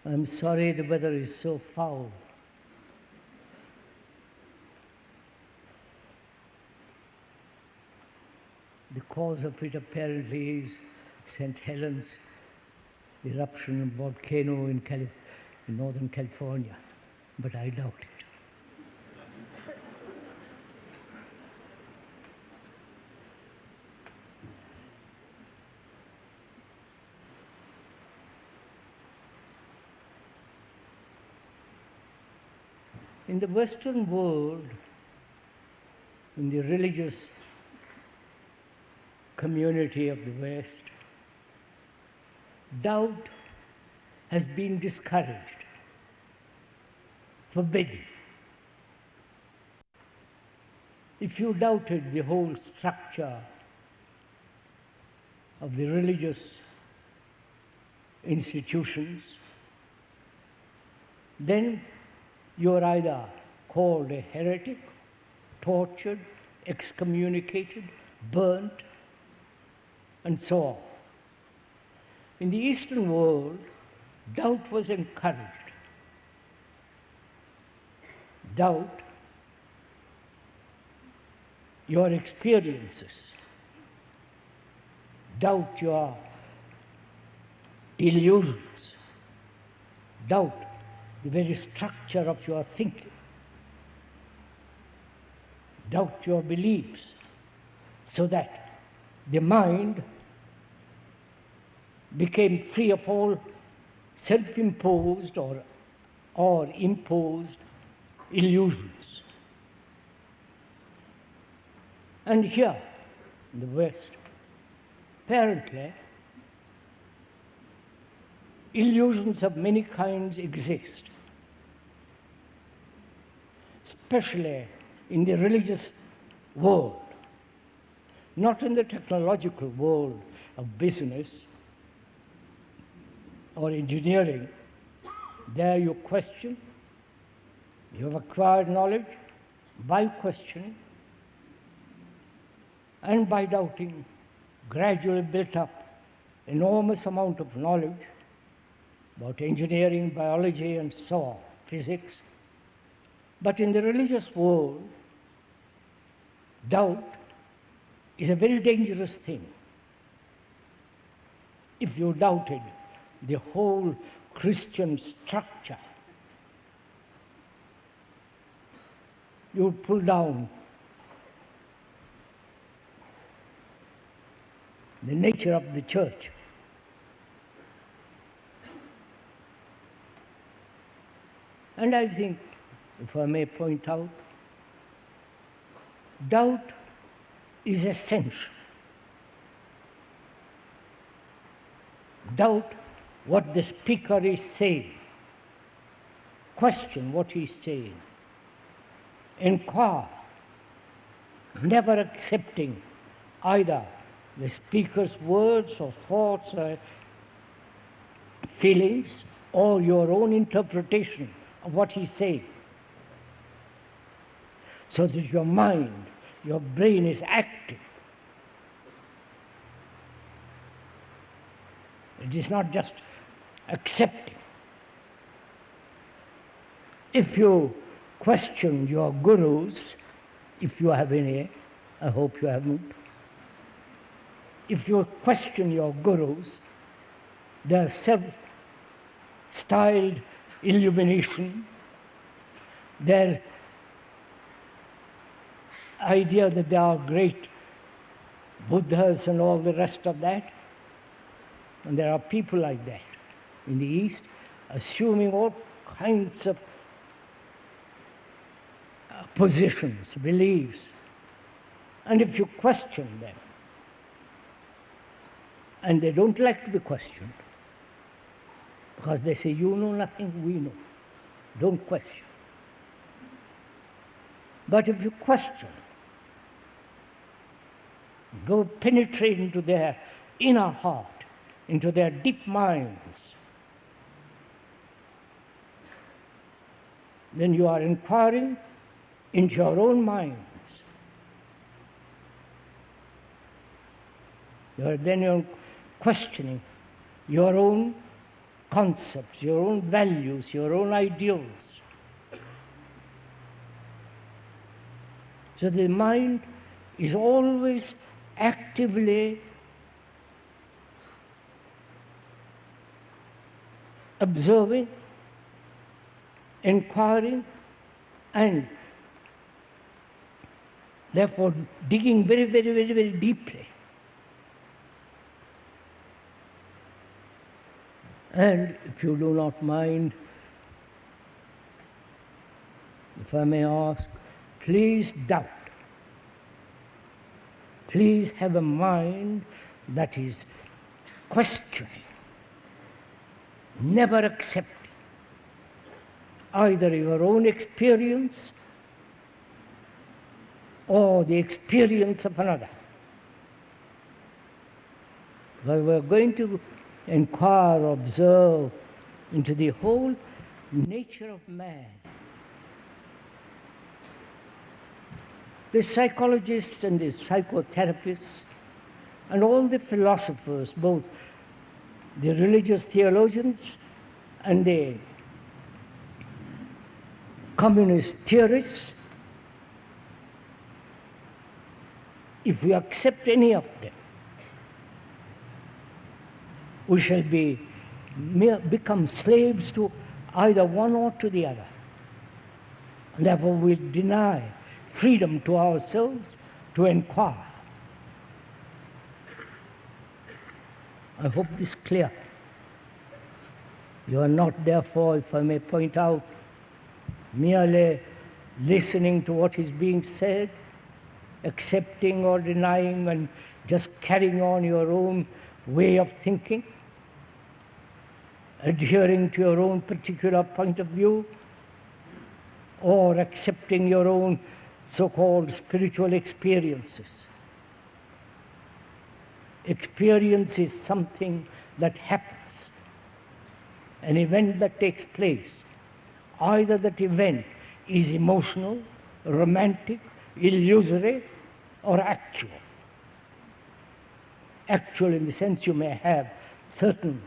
I'm sorry the weather is so foul. The cause of it apparently is St. Helens eruption volcano in Northern California, but I doubt it. In the Western world, in the religious community of the West, doubt has been discouraged, forbidden. If you doubted the whole structure of the religious institutions, then you are either called a heretic, tortured, excommunicated, burnt, and so on. In the Eastern world, doubt was encouraged. Doubt your experiences. Doubt your illusions. Doubt the very structure of your thinking. Doubt your beliefs, so that the mind became free of all self-imposed or imposed illusions. And here, in the West, apparently, illusions of many kinds exist, especially in the religious world, not in the technological world of business or engineering. There you question, you have acquired knowledge by questioning and by doubting, gradually built up enormous amount of knowledge about engineering, biology, and so on, physics. But in the religious world, doubt is a very dangerous thing. If you doubted the whole Christian structure, you would pull down the nature of the church. And I think, if I may point out, doubt is essential. Doubt what the speaker is saying. Question what he is saying. Inquire, never accepting either the speaker's words or thoughts or feelings or your own interpretation of what he's saying, so that your mind, your brain is active. It is not just accepting. If you question your gurus, if you have any, I hope you haven't, if you question your gurus, their self-styled illumination, their idea that they are great Buddhas and all the rest of that, and there are people like that in the East, assuming all kinds of positions, beliefs, and if you question them, and they don't like to be questioned, because they say, you know nothing, we know. Don't question. But if you question, go penetrate into their inner heart, into their deep minds, then you are inquiring into your own minds. Then you're questioning your own concepts, your own values, your own ideals. So the mind is always actively observing, inquiring, and therefore digging very, very, very, very deeply. And if you do not mind, if I may ask, please doubt. Please have a mind that is questioning, never accepting either your own experience or the experience of another. Well, we're going to inquire, observe into the whole nature of man. The psychologists and the psychotherapists and all the philosophers, both the religious theologians and the communist theorists, if we accept any of them, we shall become slaves to either one or to the other. And therefore we deny freedom to ourselves to inquire. I hope this is clear. You are not, therefore, if I may point out, merely listening to what is being said, accepting or denying, and just carrying on your own way of thinking, adhering to your own particular point of view, or accepting your own so-called spiritual experiences. Experience is something that happens, an event that takes place. Either that event is emotional, romantic, illusory, or actual. Actual in the sense you may have certain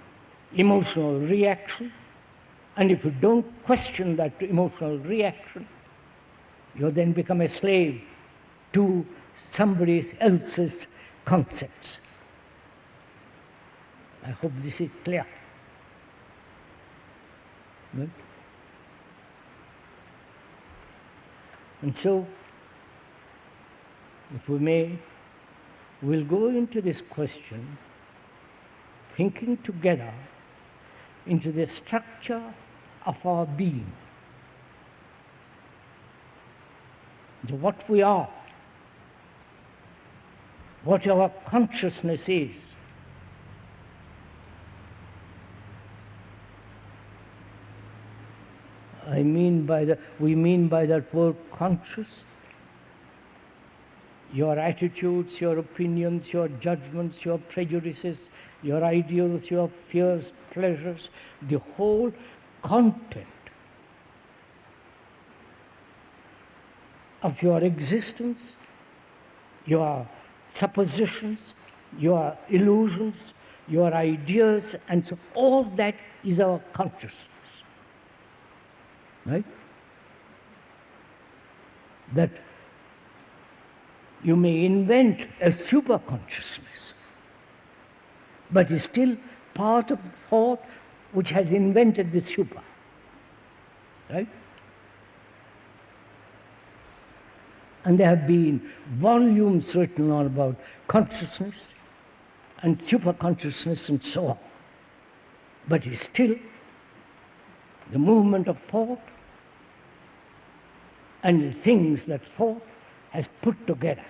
emotional reaction, and if you don't question that emotional reaction, you then become a slave to somebody else's concepts. I hope this is clear. Right? And so, if we may, we'll go into this question, thinking together into the structure of our being. So what we are, what our consciousness is. We mean by that word conscious, your attitudes, your opinions, your judgments, your prejudices, your ideals, your fears, pleasures, the whole content of your existence, your suppositions, your illusions, your ideas, and so all that is our consciousness. Right? That you may invent a superconsciousness, but is still part of the thought which has invented the super. Right? And there have been volumes written on about consciousness and superconsciousness and so on. But it's still the movement of thought and the things that thought has put together.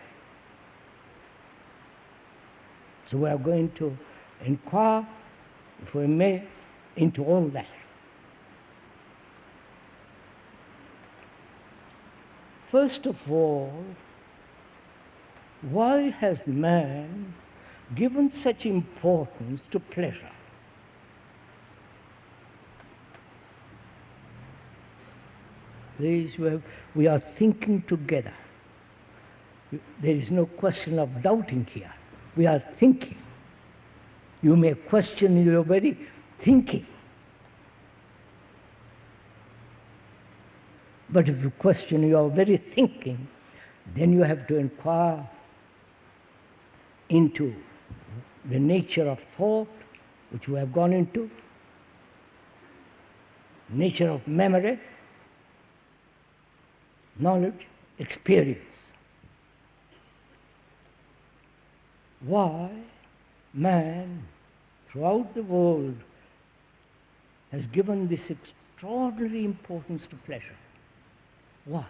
So we are going to inquire, if we may, into all that. First of all, why has man given such importance to pleasure? Please, we are thinking together. There is no question of doubting here. We are thinking. You may question your very thinking, But if you question your very thinking, then you have to inquire into the nature of thought, which we have gone into, nature of memory, knowledge, experience. Why man throughout the world has given this extraordinary importance to pleasure? Why?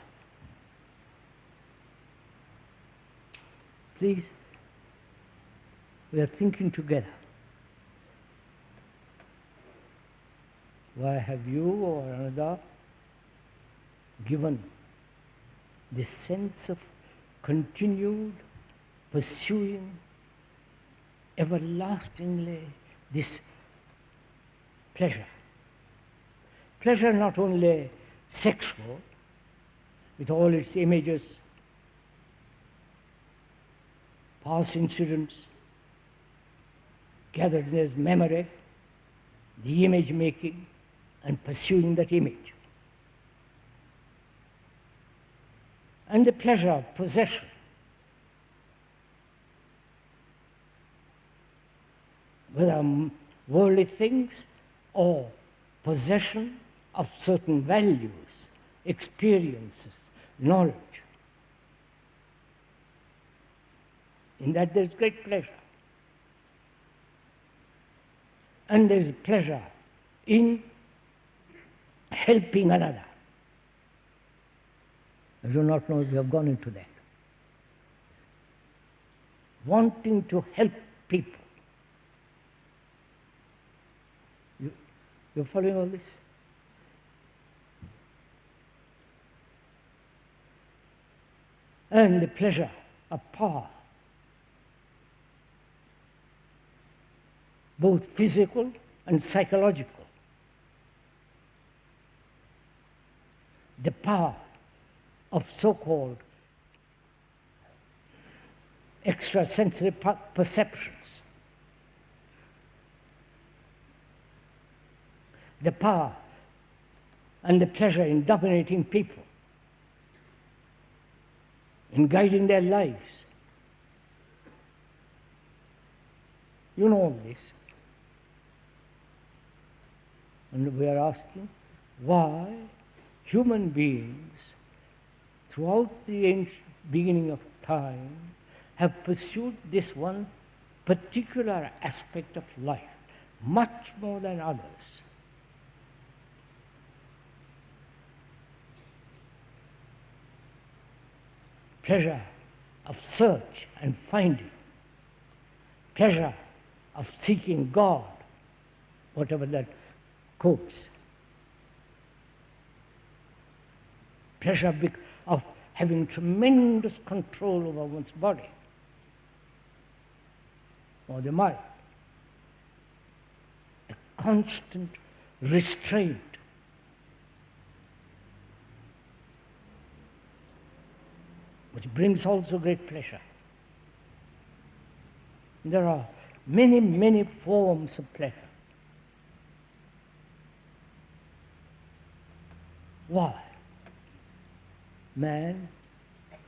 Please, we are thinking together. Why have you or another given this sense of continued pursuing everlastingly this pleasure? Pleasure not only sexual, with all its images, past incidents, gathered in his memory, the image making and pursuing that image. And the pleasure of possession. Whether worldly things or possession of certain values, experiences, knowledge. In that there is great pleasure. And there is pleasure in helping another. I do not know if you have gone into that. Wanting to help people. You're following all this? And the pleasure of power, both physical and psychological. The power of so-called extrasensory perceptions. The power and the pleasure in dominating people, in guiding their lives. You know all this. And we are asking why human beings, throughout the beginning of time, have pursued this one particular aspect of life much more than others. Pleasure of search and finding, pleasure of seeking God, whatever that quotes, pleasure of having tremendous control over one's body or the mind, a constant restraint. Which brings also great pleasure. There are many, many forms of pleasure. Why? Man,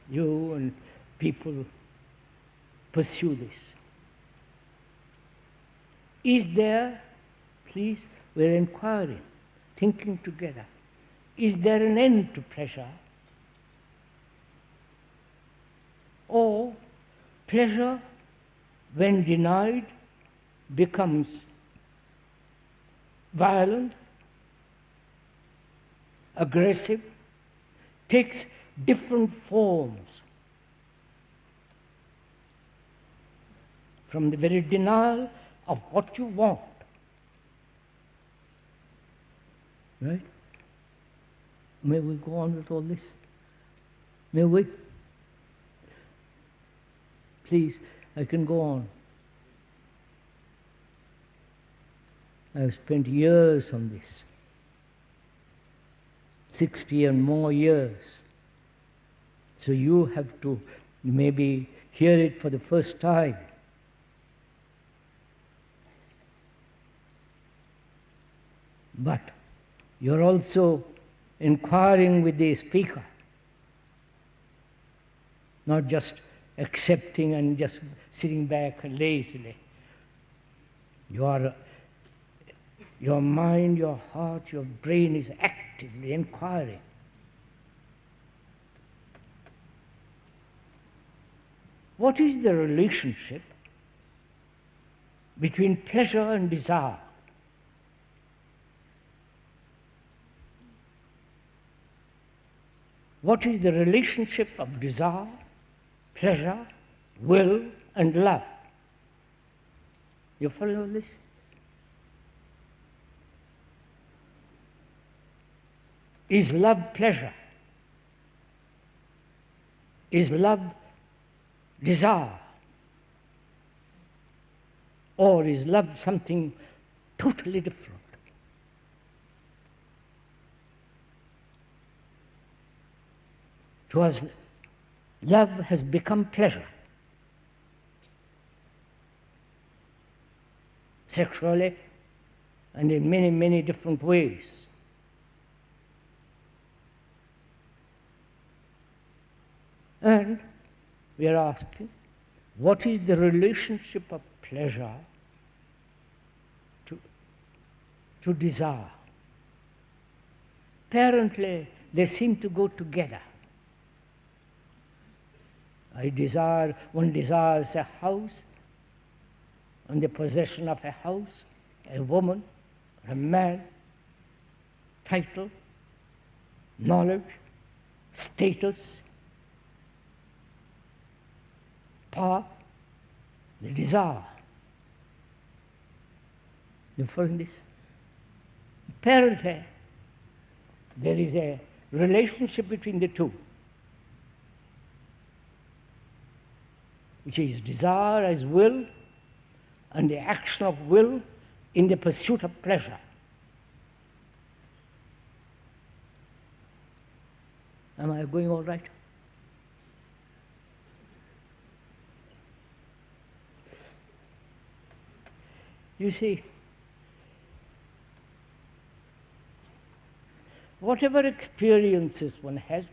you and people pursue this. Is there, please, we're inquiring, thinking together, is there an end to pleasure? Or pleasure, when denied, becomes violent, aggressive, takes different forms from the very denial of what you want. Right? May we go on with all this? May we? Please, I can go on. I've spent years on this. 60 and more years. So you have to maybe hear it for the first time. But you're also inquiring with the speaker, not just accepting and just sitting back lazily. Your mind, your heart, your brain is actively inquiring. What is the relationship between pleasure and desire? What is the relationship of desire, pleasure, will, and love? You follow this? Is love pleasure? Is love desire? Or is love something totally different? To us, love has become pleasure. Sexually and in many, many different ways. And we are asking, what is the relationship of pleasure to desire? Apparently, they seem to go together. One desires a house, and the possession of a house, a woman, a man, title, knowledge, status, power, the desire. You follow this? Apparently, there is a relationship between the two, which is desire as will and the action of will in the pursuit of pleasure. Am I going all right? You see, whatever experiences one has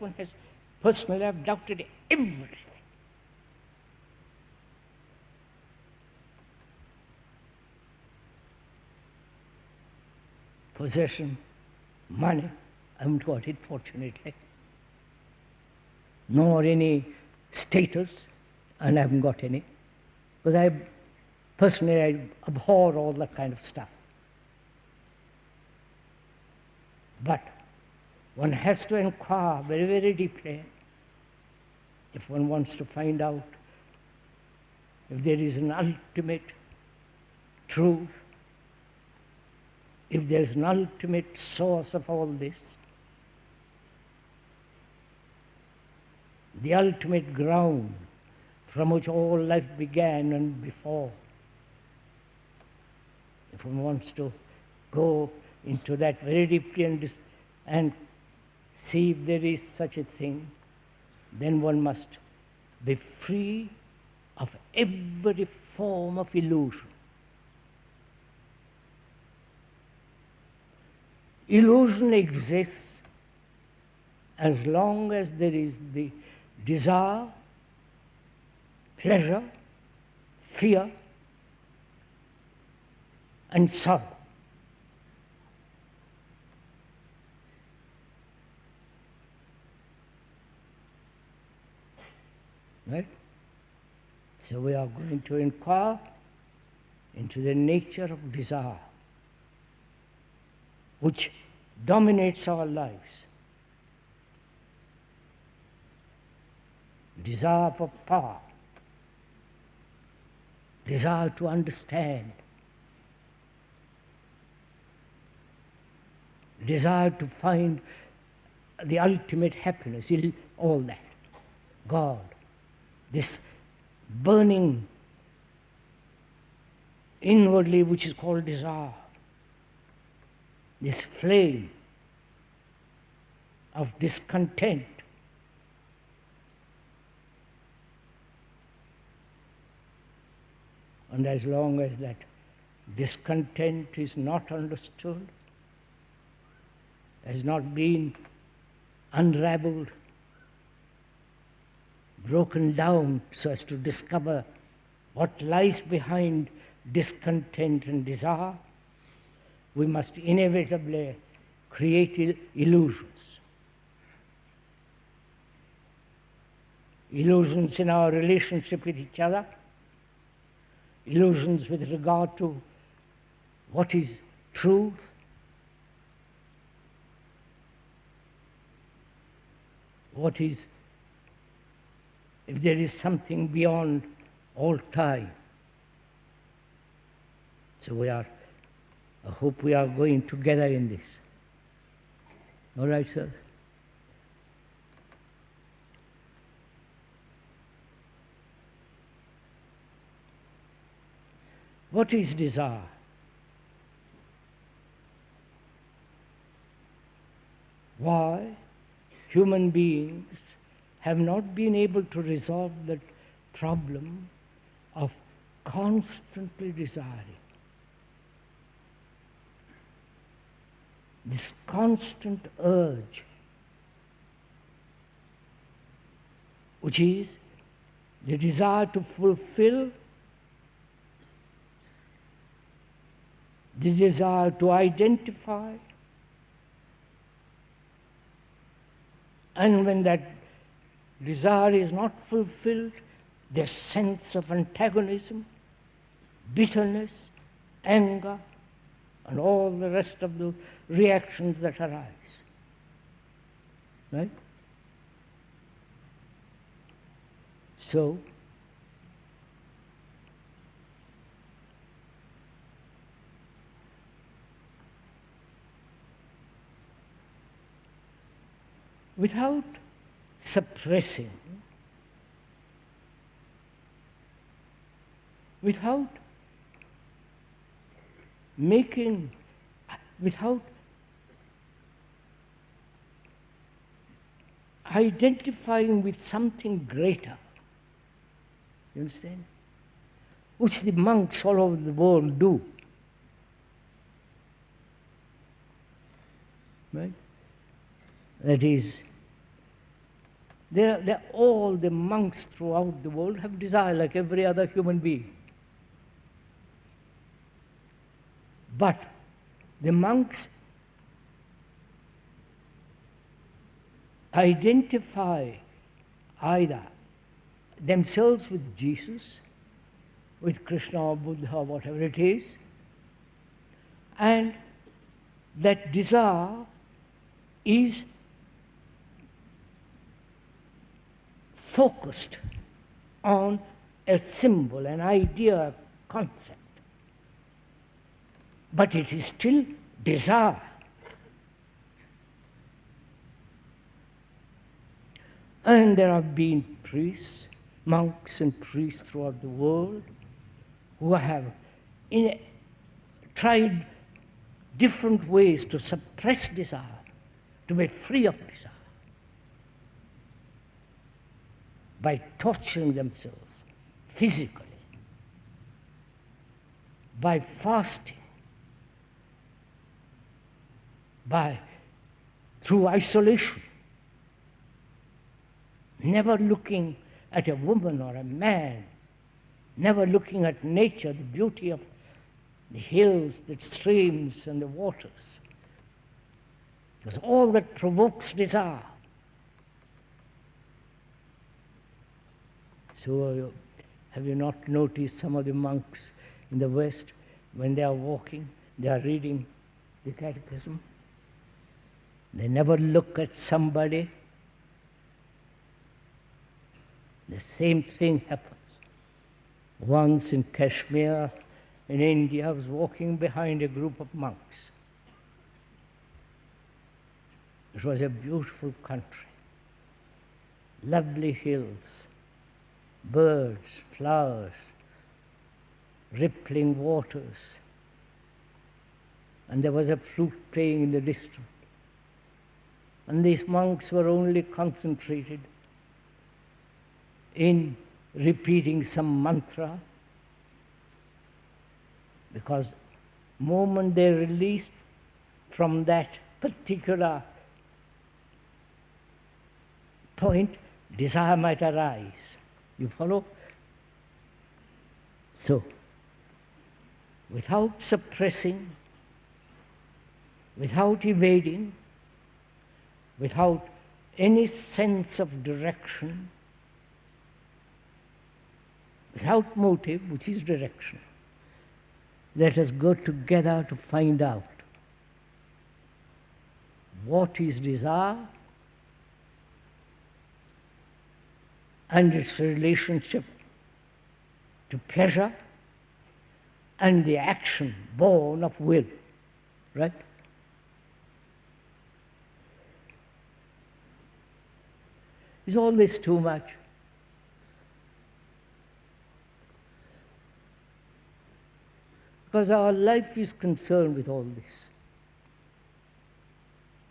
personally, I've doubted everything. Possession, money, I haven't got it, fortunately. Nor any status, and I haven't got any. Because personally, I abhor all that kind of stuff. But one has to inquire very, very deeply if one wants to find out if there is an ultimate truth, if there is an ultimate source of all this, the ultimate ground from which all life began and before. If one wants to go into that very deeply and see if there is such a thing, then one must be free of every form of illusion. Illusion exists as long as there is the desire, pleasure, fear, and sorrow. Right? So we are going to inquire into the nature of desire, which dominates our lives. Desire for power, desire to understand, desire to find the ultimate happiness, all that. God, this burning inwardly which is called desire, this flame of discontent. And as long as that discontent is not understood, has not been unraveled, broken down so as to discover what lies behind discontent and desire, we must inevitably create illusions. Illusions in our relationship with each other, illusions with regard to what is truth, what is, if there is something beyond all time. So I hope we are going together in this. All right, sir? What is desire? Why human beings have not been able to resolve that problem of constantly desiring. This constant urge, which is the desire to fulfill, the desire to identify, and when that desire is not fulfilled, the sense of antagonism, bitterness, anger, and all the rest of the reactions that arise. Right? So, without suppressing, without making, without identifying with something greater, you understand? Which the monks all over the world do. Right? That is, all the monks throughout the world have desire like every other human being. But the monks identify either themselves with Jesus, with Krishna or Buddha or whatever it is, and that desire is focused on a symbol, an idea, a concept. But it is still desire. And there have been priests, monks and priests throughout the world who have tried different ways to suppress desire, to be free of desire, by torturing themselves physically, by fasting, through isolation, never looking at a woman or a man, never looking at nature, the beauty of the hills, the streams and the waters. Because all that provokes desire. So have you not noticed some of the monks in the West, when they are walking, they are reading the catechism, they never look at somebody. The same thing happens. Once in Kashmir, in India, I was walking behind a group of monks. It was a beautiful country, lovely hills, birds, flowers, rippling waters, and there was a flute playing in the distance. And these monks were only concentrated in repeating some mantra, because the moment they released from that particular point, desire might arise. You follow? So, without suppressing, without evading, without any sense of direction, without motive, which is direction, let us go together to find out what is desire and its relationship to pleasure and the action born of will, right? It's always too much. Because our life is concerned with all this.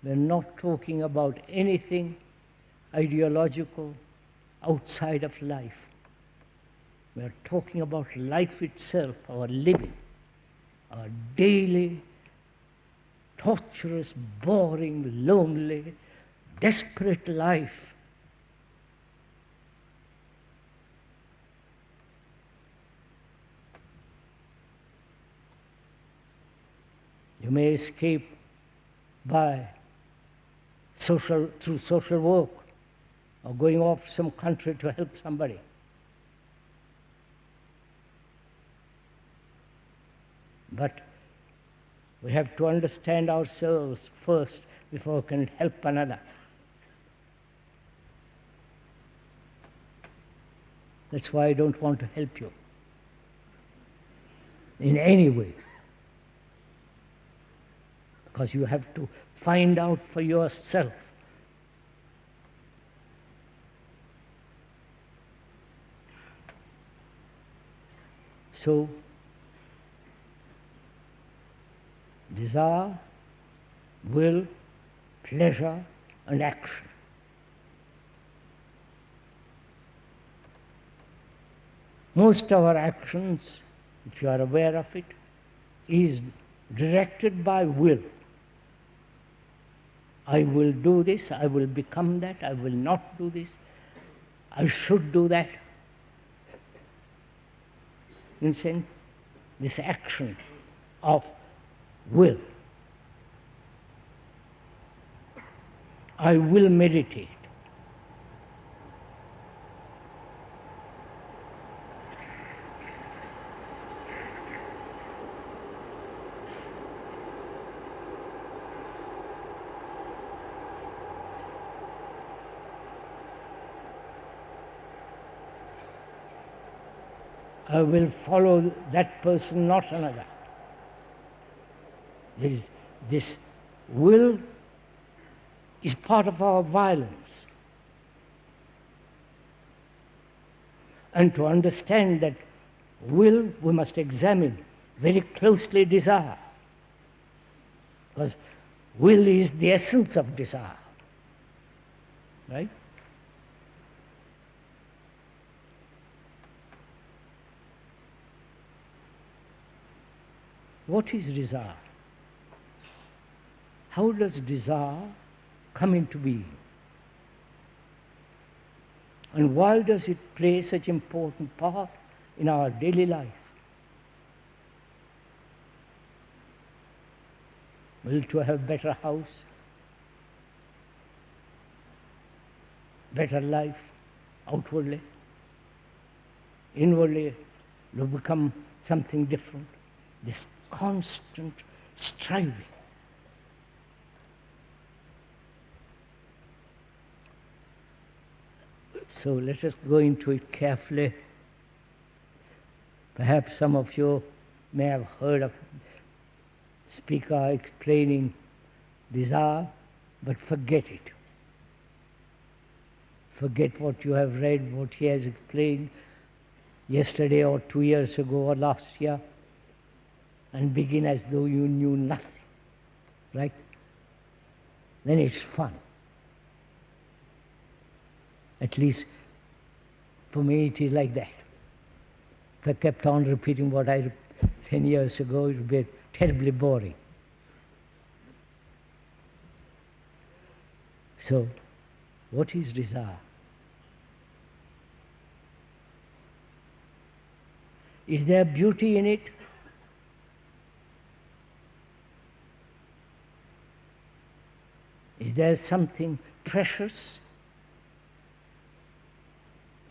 We're not talking about anything ideological outside of life. We're talking about life itself, our living, our daily, torturous, boring, lonely, desperate life. You may escape by through social work or going off to some country to help somebody. But we have to understand ourselves first before we can help another. That's why I don't want to help you in any way. Because you have to find out for yourself. So, desire, will, pleasure, and action. Most of our actions, if you are aware of it, is directed by will. I will do this, I will become that, I will not do this, I should do that. You understand? This action of will. I will meditate. I will follow that person, not another. This will is part of our violence. And to understand that will, we must examine very closely desire. Because will is the essence of desire. Right? What is desire? How does desire come into being? And why does it play such an important part in our daily life? Will to have better house, better life outwardly, inwardly to become something different. This constant striving. So let us go into it carefully. Perhaps some of you may have heard of speaker explaining desire, but forget it. Forget what you have read, what he has explained yesterday or 2 years ago or last year, and begin as though you knew nothing, right? Then it's fun. At least for me it is like that. If I kept on repeating what I 10 years ago, it would be terribly boring. So, What is desire? Is there beauty in it? Is there something precious?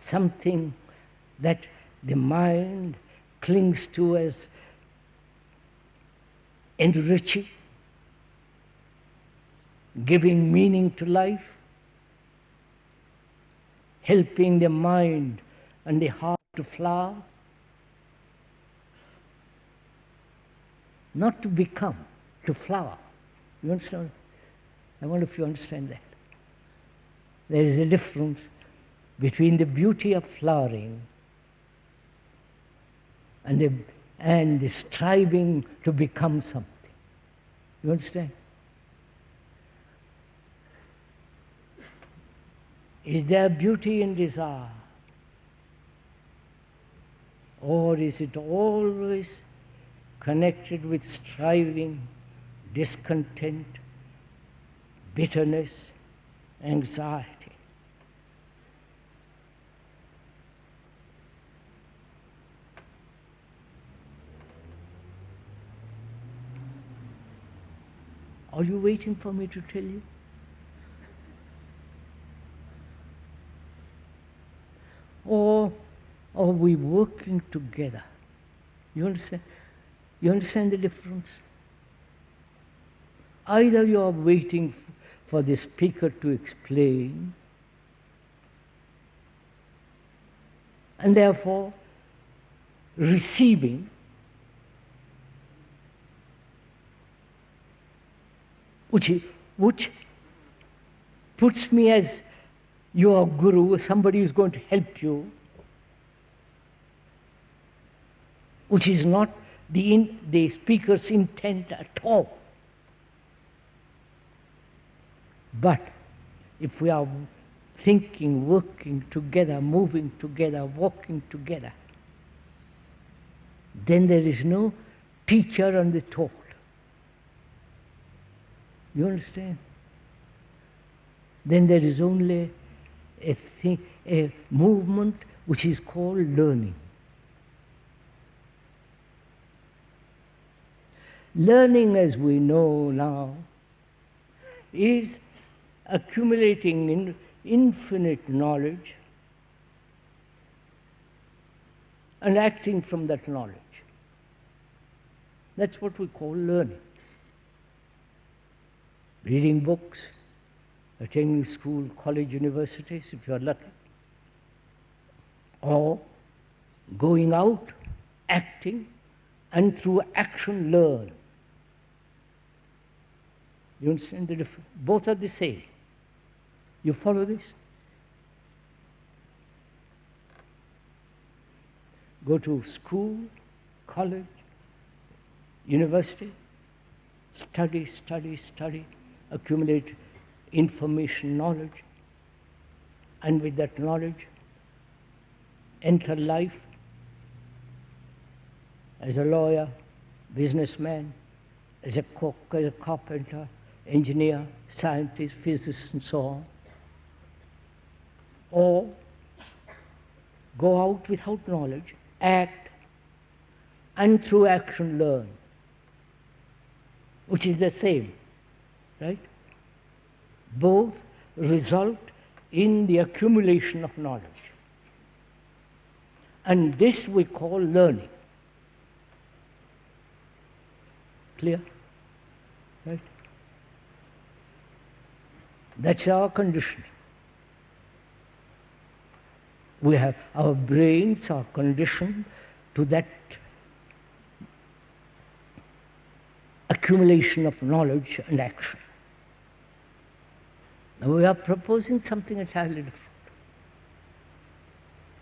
Something that the mind clings to as enriching, giving meaning to life, helping the mind and the heart to flower? Not to become, to flower. You understand? I wonder if you understand that. There is a difference between the beauty of flowering and the striving to become something. You understand? Is there beauty in desire? Or is it always connected with striving, discontent, bitterness, anxiety? Are you waiting for me to tell you? Or are we working together? You understand? You understand the difference? Either you are waiting for the speaker to explain, and therefore receiving, which puts me as your guru, somebody who is going to help you, which is not the speaker's intent at all. But if we are thinking, working together, moving together, walking together, then there is no teacher and the taught. You understand? Then there is only a movement which is called learning. Learning, as we know now, is accumulating infinite knowledge and acting from that knowledge. That's what we call learning. Reading books, attending school, college, universities, if you are lucky, or going out, acting, and through action learn. You understand the difference? Both are the same. You follow this? Go to school, college, university, study, accumulate information, knowledge, and with that knowledge, enter life as a lawyer, businessman, as a cook, as a carpenter, engineer, scientist, physicist, and so on. Or go out without knowledge, act, and through action learn, which is the same, right? Both result in the accumulation of knowledge. And this we call learning. Clear? Right? That's our conditioning. We have, our brains are conditioned to that accumulation of knowledge and action. Now we are proposing something entirely different.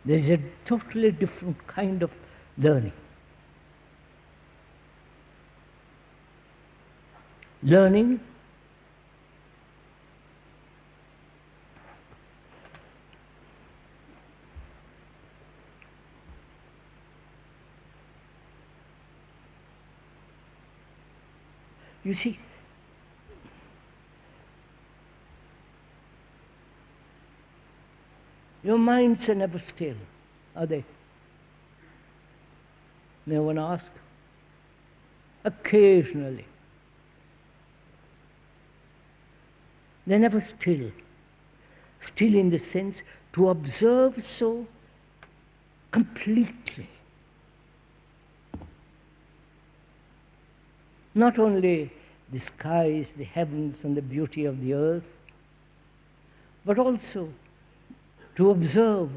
There is a totally different kind of learning. Learning you see, Your minds are never still, are they? May one ask? Occasionally. They're never still. Still in the sense to observe so completely. Not only the skies, the heavens, and the beauty of the earth, but also to observe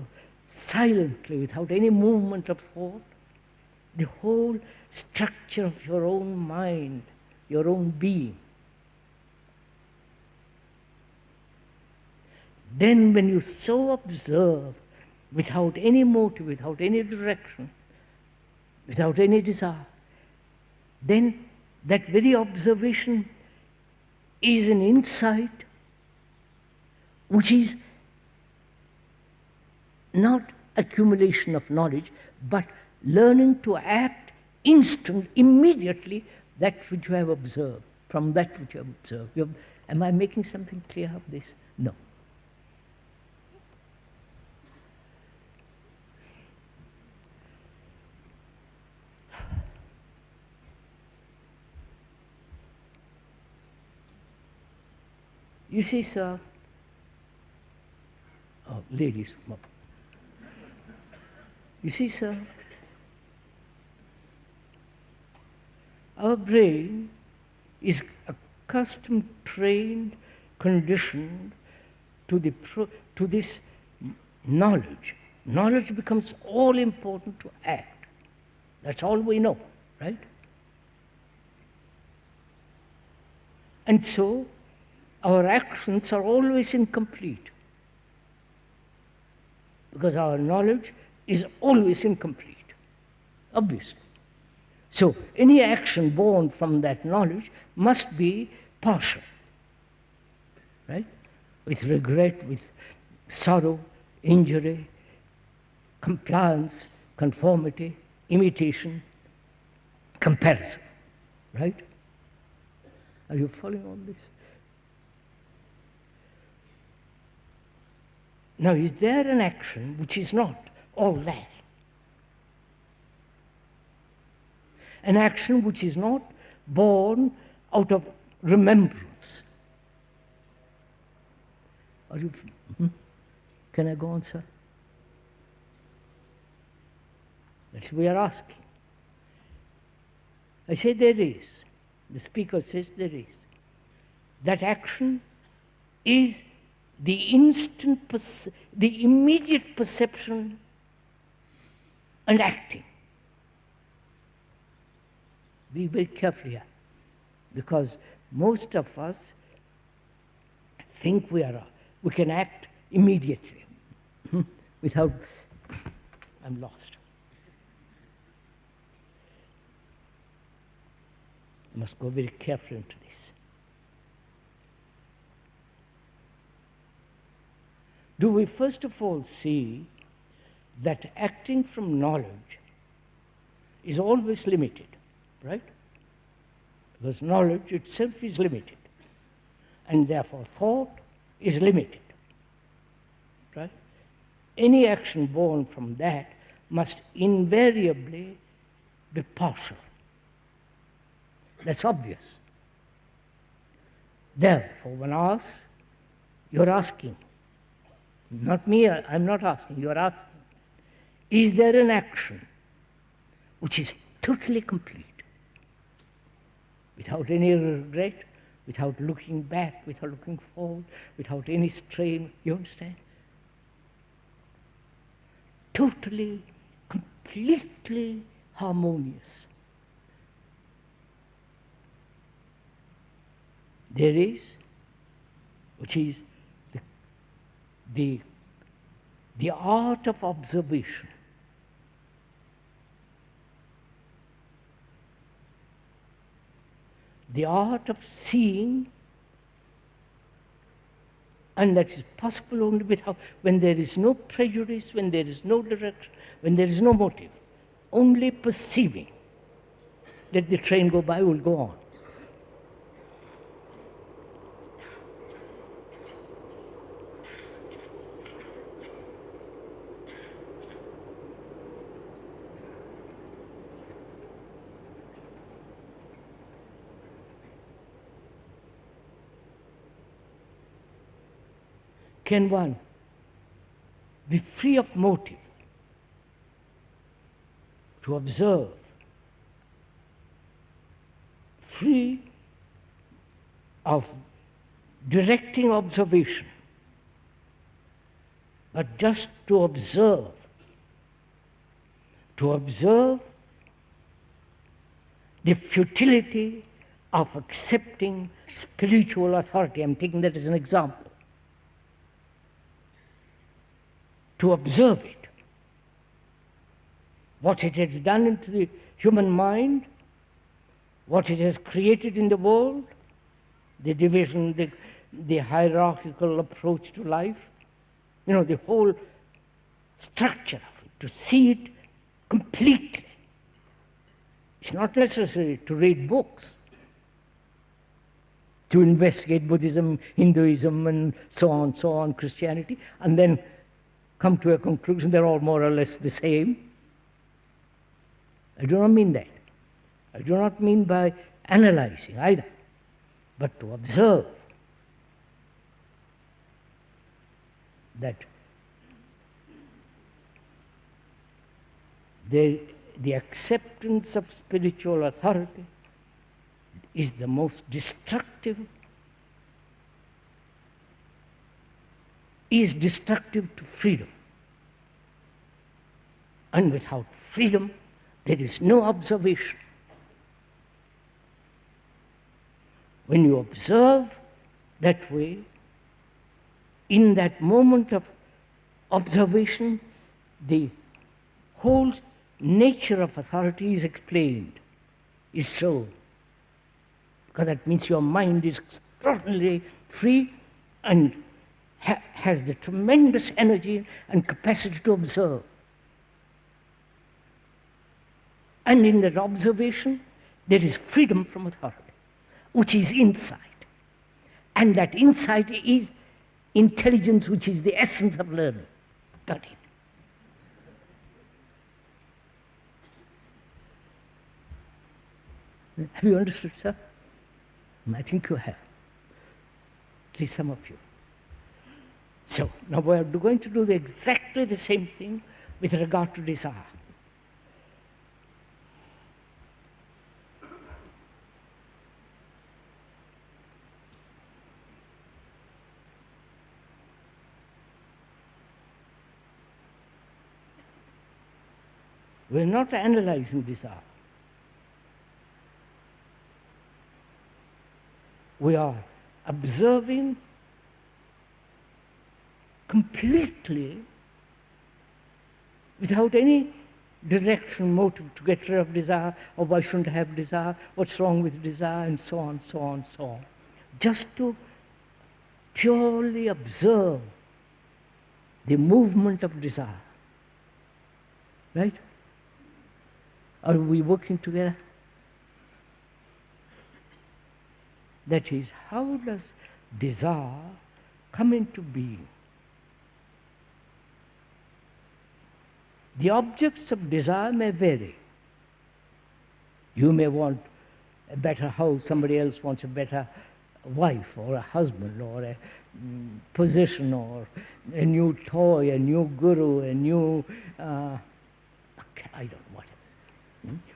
silently, without any movement of thought, the whole structure of your own mind, your own being. Then when you so observe, without any motive, without any direction, without any desire, then that very observation is an insight which is not accumulation of knowledge, but learning to act immediately that which you have observed, from that which you have observed. Am I making something clear of this? No. You see, sir, ladies, you see, sir, our brain is accustomed, trained, conditioned to this knowledge. Knowledge becomes all important to act. That's all we know, right? And so, our actions are always incomplete because our knowledge is always incomplete, obviously. So any action born from that knowledge must be partial, right? With regret, with sorrow, injury, compliance, conformity, imitation, comparison, right? Are you following all this? Now, is there an action which is not all that? An action which is not born out of remembrance? Are you? Can I go on, sir? That's what we are asking. I say there is. The speaker says there is. That action is the the immediate perception and acting. Be very careful here, because most of us think we can act immediately without. I'm lost. I must go very carefully into this. Do we first of all see that acting from knowledge is always limited, right? Because knowledge itself is limited, and therefore thought is limited, right? Any action born from that must invariably be partial. That's obvious. Therefore, when asked, you're asking, not me, I'm not asking, you're asking, is there an action which is totally complete, without any regret, without looking back, without looking forward, without any strain? You understand? Totally, completely harmonious. There is, which is the art of observation. The art of seeing, and that is possible only when there is no prejudice, when there is no direction, when there is no motive, only perceiving. Let the train go by, we'll go on. can one be free of motive to observe, free of directing observation, but just to observe the futility of accepting spiritual authority. I'm taking that as an example. To observe it, what it has done into the human mind, what it has created in the world, the division, the hierarchical approach to life, the whole structure of it, to see it completely. It's not necessary to read books, to investigate Buddhism, Hinduism, and so on, Christianity, and then come to a conclusion they're all more or less the same. I do not mean that. I do not mean by analyzing either, but to observe that the acceptance of spiritual authority is the most destructive, is destructive to freedom. And without freedom, there is no observation. When you observe that way, in that moment of observation, the whole nature of authority is explained, is shown. Because that means your mind is extraordinarily free and has the tremendous energy and capacity to observe. And in that observation, there is freedom from authority, which is insight. And that insight is intelligence, which is the essence of learning. Got it? Have you understood, sir? I think you have. At least some of you. So, now we are going to do exactly the same thing with regard to desire. We are not analyzing desire. We are observing completely without any direction, motive to get rid of desire, or why shouldn't I have desire, what's wrong with desire, and so on, so on, so on. Just to purely observe the movement of desire. Right? Are we working together? That is, how does desire come into being? The objects of desire may vary. You may want a better house, somebody else wants a better wife or a husband or a position or a new toy, a new guru, a new, I don't know what.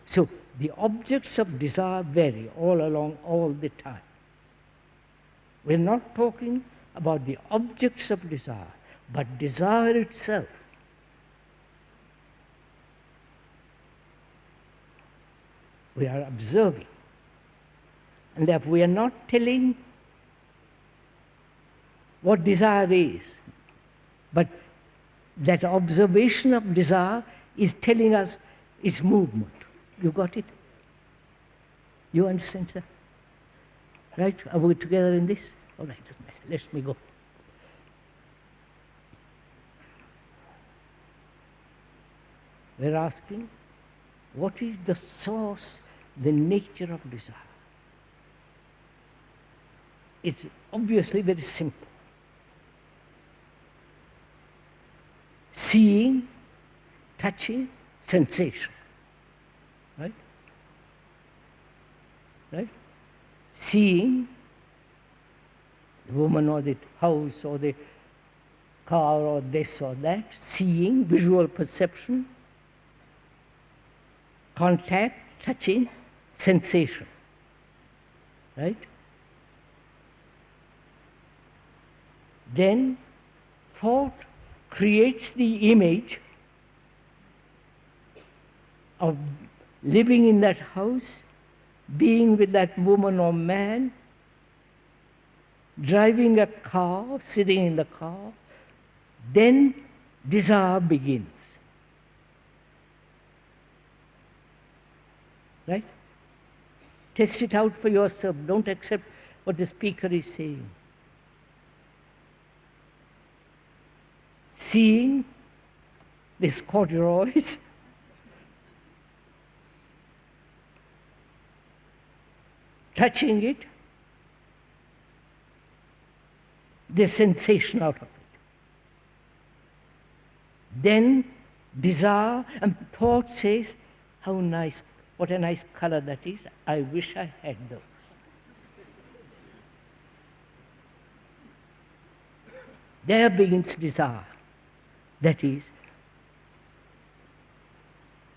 So the objects of desire vary all along, all the time. We're not talking about the objects of desire, but desire itself. We are observing. And therefore we are not telling what desire is, but that observation of desire is telling us its movement. You got it? You understand, sir? Right? Are we together in this? All right, doesn't matter. Let me go. We're asking, what is the source, the nature of desire? It's obviously very simple. Seeing, touching, sensation. Right? Right? Seeing the woman or the house or the car or this or that, seeing, visual perception, contact, touching, sensation, right? Then thought creates the image of living in that house, being with that woman or man, driving a car, sitting in the car. Then desire begins. Right? Test it out for yourself. Don't accept what the speaker is saying. Seeing these corduroys, touching it, the sensation out of it. Then desire and thought says, how nice, what a nice color that is. I wish I had those. There begins desire. That is,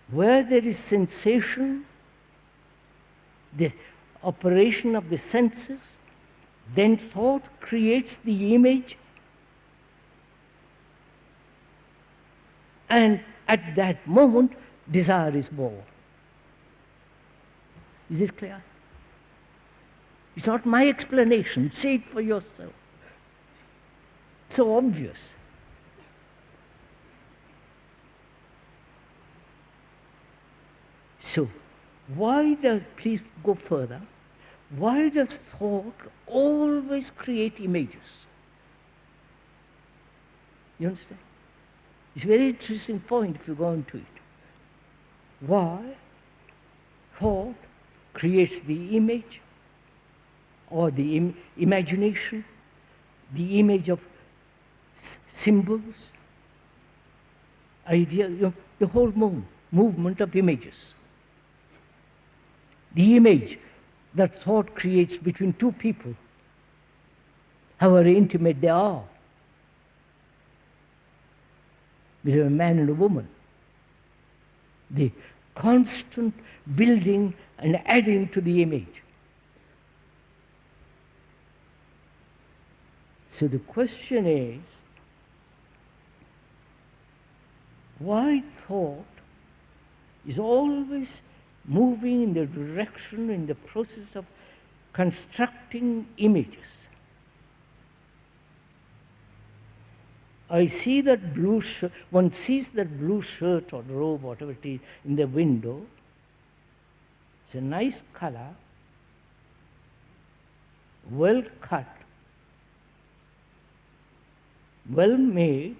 where there is sensation, the operation of the senses, then thought creates the image, and at that moment, desire is born. Is this clear? It's not my explanation. Say it for yourself. So obvious. So, please go further, why does thought always create images? You understand? It's a very interesting point if you go into it. Why thought creates the image or the imagination, the image of symbols, idea, the whole movement of images. The image that thought creates between two people, however intimate they are, between a man and a woman. The constant building and adding to the image. So the question is, why thought is always moving in the direction, in the process of constructing images? I see that blue shirt, one sees that blue shirt or robe, whatever it is, in the window. It's a nice color, well cut, well made.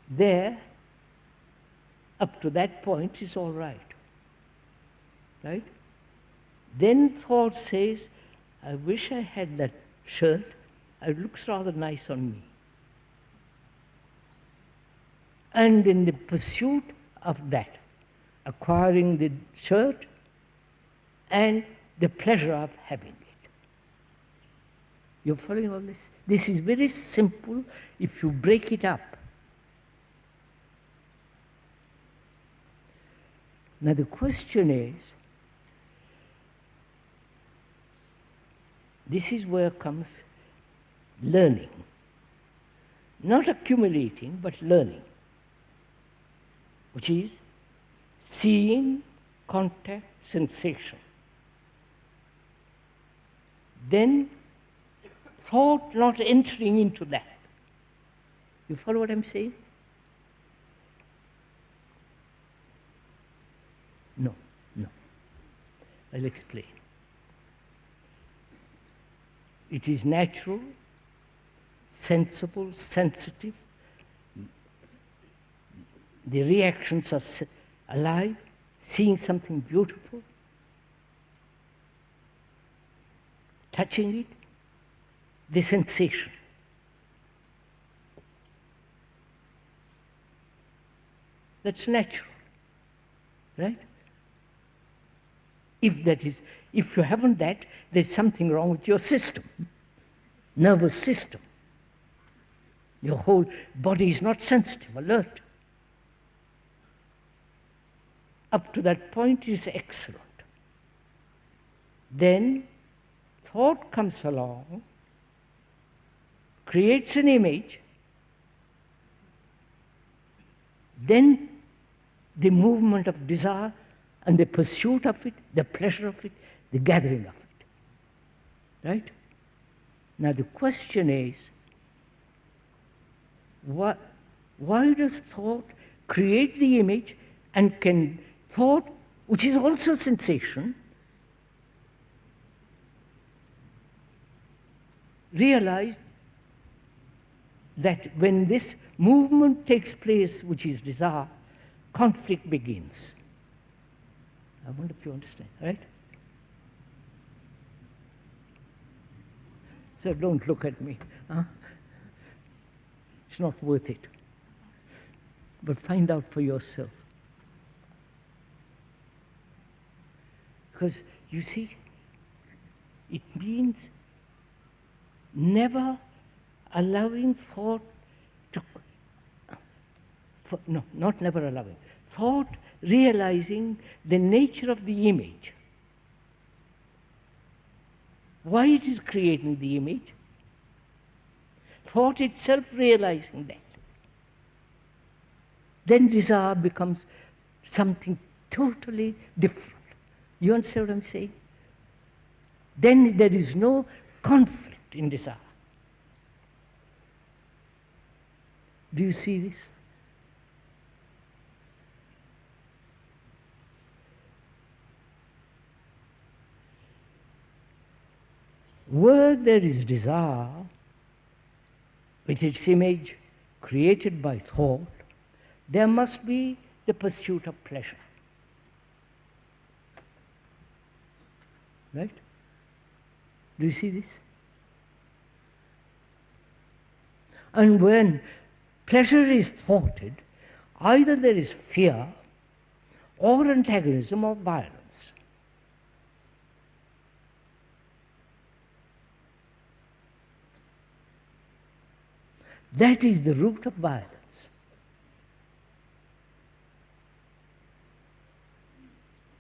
There, up to that point, is all right. Right? Then thought says, I wish I had that shirt. It looks rather nice on me. And in the pursuit of that, acquiring the shirt and the pleasure of having it. You're following all this? This is very simple if you break it up. Now the question is, this is where comes learning. Not accumulating, but learning, which is seeing, contact, sensation. Then thought not entering into that. You follow what I'm saying? No. I'll explain. It is natural, sensible, sensitive. The reactions are alive, seeing something beautiful, touching it, the sensation. That's natural, right? If you haven't that, there's something wrong with your system. nervous system. Your whole body is not sensitive, alert. Up to that point it is excellent. Then thought comes along, creates an image, then the movement of desire and the pursuit of it, the pleasure of it, the gathering of it. Right? Now the question is, why does thought create the image, and can thought, which is also sensation, realize that when this movement takes place, which is desire, conflict begins? I wonder if you understand, right? So don't look at me. Huh? It's not worth it. But find out for yourself. Because, you see, it means never allowing thought to, no, not never allowing, thought realizing the nature of the image. Why it is creating the image? Thought itself realizing that. Then desire becomes something totally different. You understand what I'm saying? Then there is no conflict in desire. Do you see this? Where there is desire, with its image created by thought, there must be the pursuit of pleasure. Right? Do you see this? And when pleasure is thwarted, either there is fear or antagonism or violence. That is the root of violence.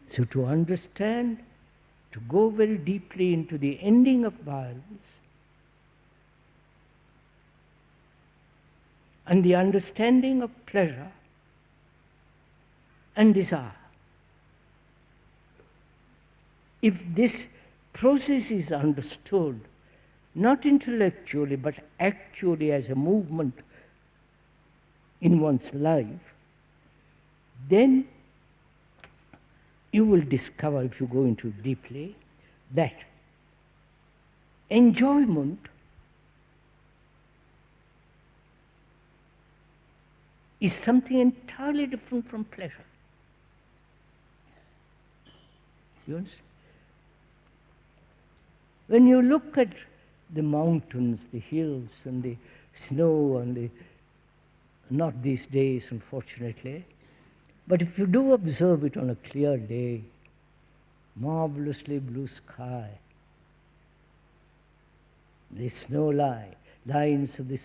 So to understand, to go very deeply into the ending of violence and the understanding of pleasure and desire, if this process is understood, not intellectually, but actually as a movement in one's life, then you will discover, if you go into it deeply, that enjoyment is something entirely different from pleasure. You understand? When you look at the mountains, the hills, and the snow, and the, not these days, unfortunately, but if you do observe it on a clear day, marvelously blue sky, the snow lines of the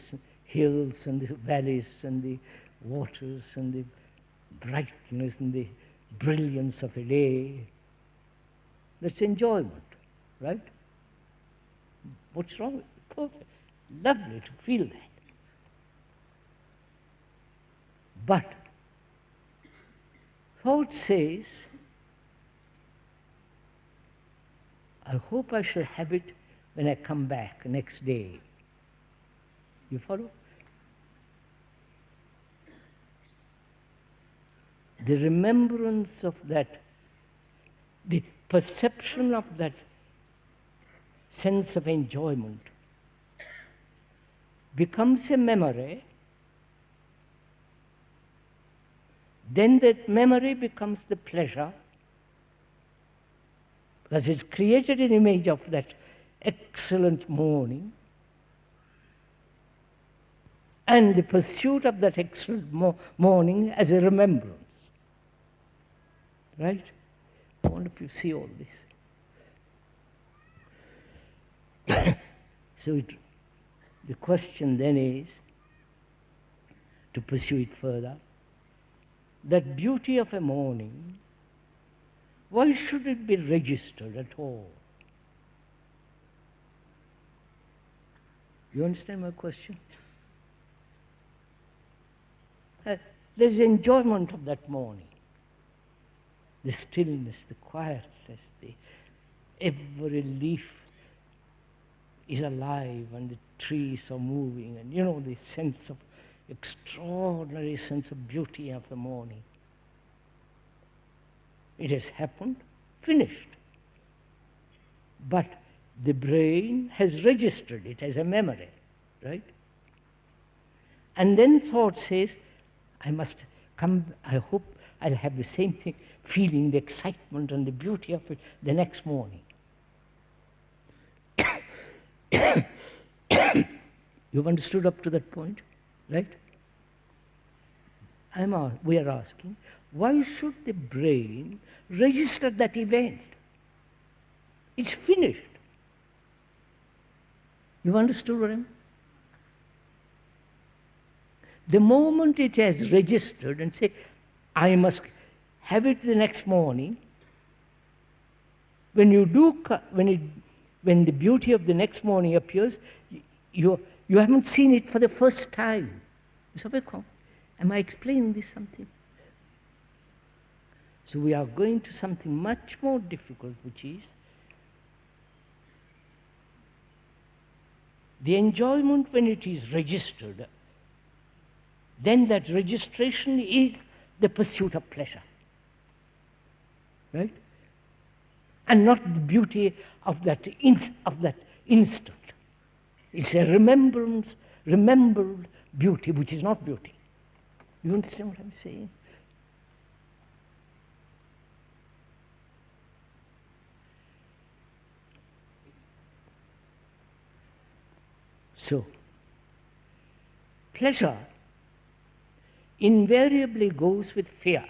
hills and the valleys and the waters and the brightness and the brilliance of a day, that's enjoyment, right? What's wrong with it? Perfect. Lovely to feel that. But thought says, I hope I shall have it when I come back next day. You follow? The remembrance of that, the perception of that sense of enjoyment becomes a memory. Then that memory becomes the pleasure, because it's created an image of that excellent morning, and the pursuit of that excellent morning as a remembrance. Right? I wonder if you see all this. So The question then is, to pursue it further, that beauty of a morning, why should it be registered at all? You understand my question? There's enjoyment of that morning. The stillness, the quietness, every leaf is alive and the trees are moving, and the sense of extraordinary sense of beauty of the morning. It has happened, finished. But the brain has registered it as a memory, right? And then thought says, I must come, I hope I'll have the same thing, feeling the excitement and the beauty of it the next morning. You've understood up to that point, right? We are asking, why should the brain register that event? It's finished. You understood what I mean? The moment it has registered and say, I must have it the next morning, when the beauty of the next morning appears, you haven't seen it for the first time. Am I explaining this something? So we are going to something much more difficult, which is the enjoyment when it is registered. Then that registration is the pursuit of pleasure, right? And not the beauty of that instant. It's a remembered beauty, which is not beauty. You understand what I'm saying? So, pleasure invariably goes with fear,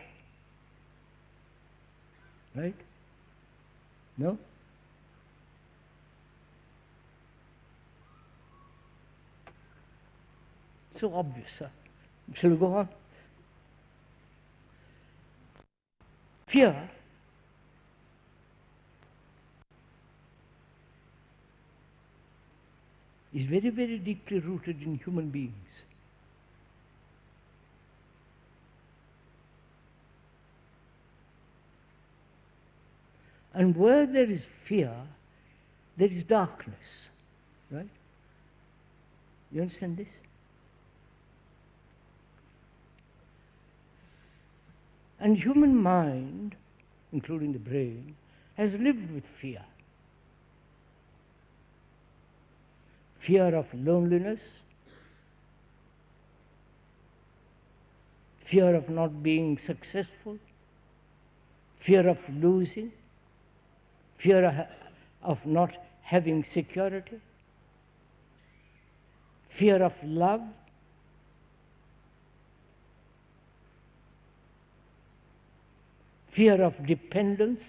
right? No? So obvious, sir. Shall we go on? Fear is very, very deeply rooted in human beings. And where there is fear, there is darkness, right? You understand this? And human mind, including the brain, has lived with fear. Fear of loneliness, fear of not being successful, fear of losing, fear of not having security, fear of love, fear of dependence,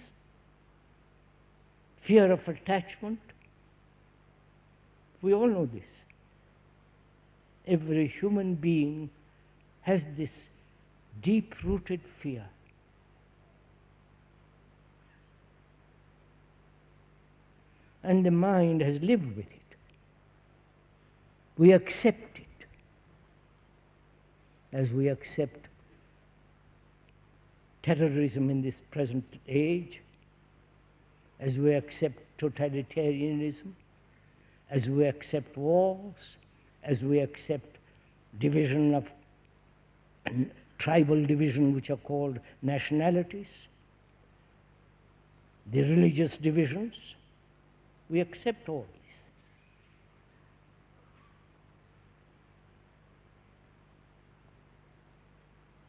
fear of attachment. We all know this. Every human being has this deep-rooted fear. And the mind has lived with it. We accept it, as we accept terrorism in this present age, as we accept totalitarianism, as we accept wars, as we accept division of tribal division, which are called nationalities, the religious divisions. We accept all this.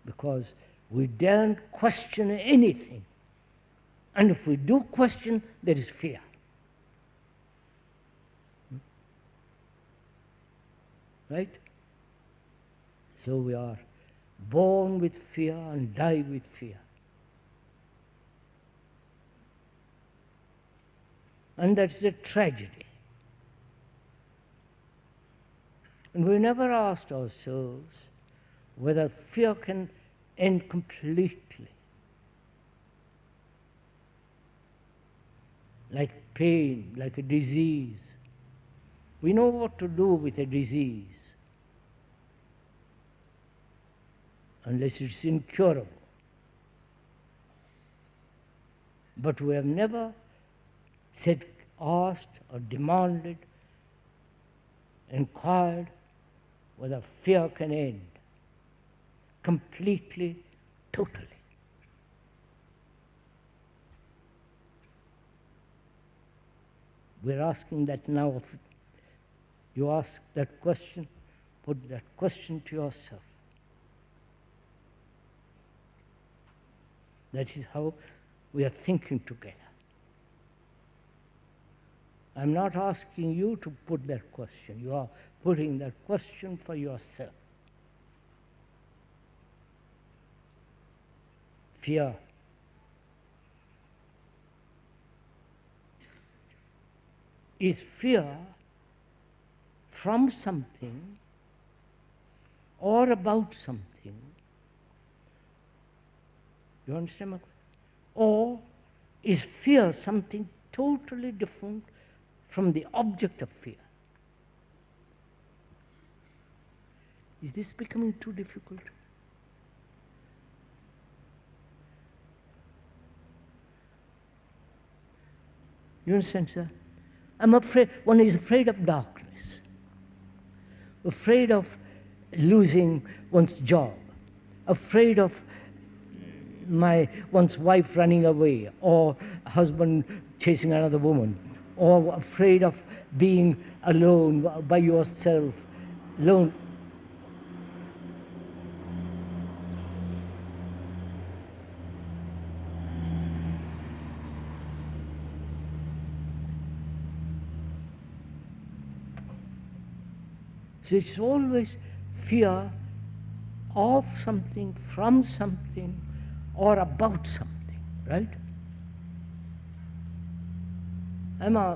Because we daren't question anything. And if we do question, there is fear. Right? So we are born with fear and die with fear. And that's a tragedy. And we never asked ourselves whether fear can end completely. Like pain, like a disease. We know what to do with a disease unless it's incurable. But we have never said, asked or demanded, inquired whether fear can end completely, totally. We're asking that now. You ask that question, put that question to yourself. That is how we are thinking together. I'm not asking you to put that question. You are putting that question for yourself. Fear. Is fear from something or about something? You understand my question? Or is fear something totally different from the object of fear? Is this becoming too difficult? You understand, sir? I'm afraid, one is afraid of darkness, afraid of losing one's job, afraid of one's wife running away, or husband chasing another woman, or afraid of being alone by yourself, alone. So it's always fear of something, from something, or about something, right?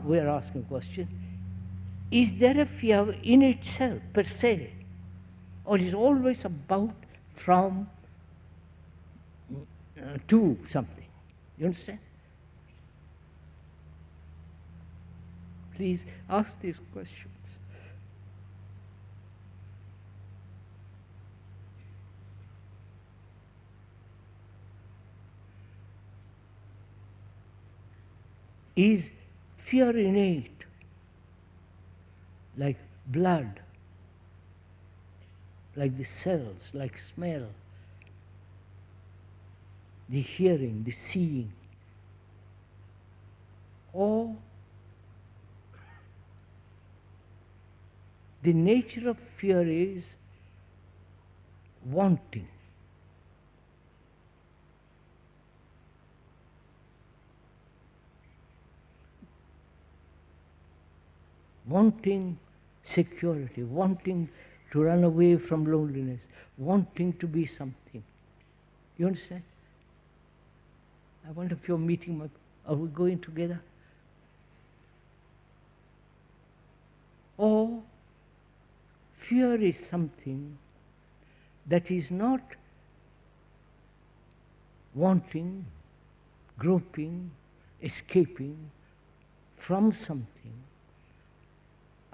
We're asking a question. Is there a fear in itself, per se? Or is always about, from, to something? You understand? Please ask these questions. Is fear innate, like blood, like the cells, like smell, the hearing, the seeing? Or the nature of fear is wanting. Wanting security, wanting to run away from loneliness, wanting to be something. You understand? I wonder if you're meeting, are we going together? Or fear is something that is not wanting, groping, escaping from something,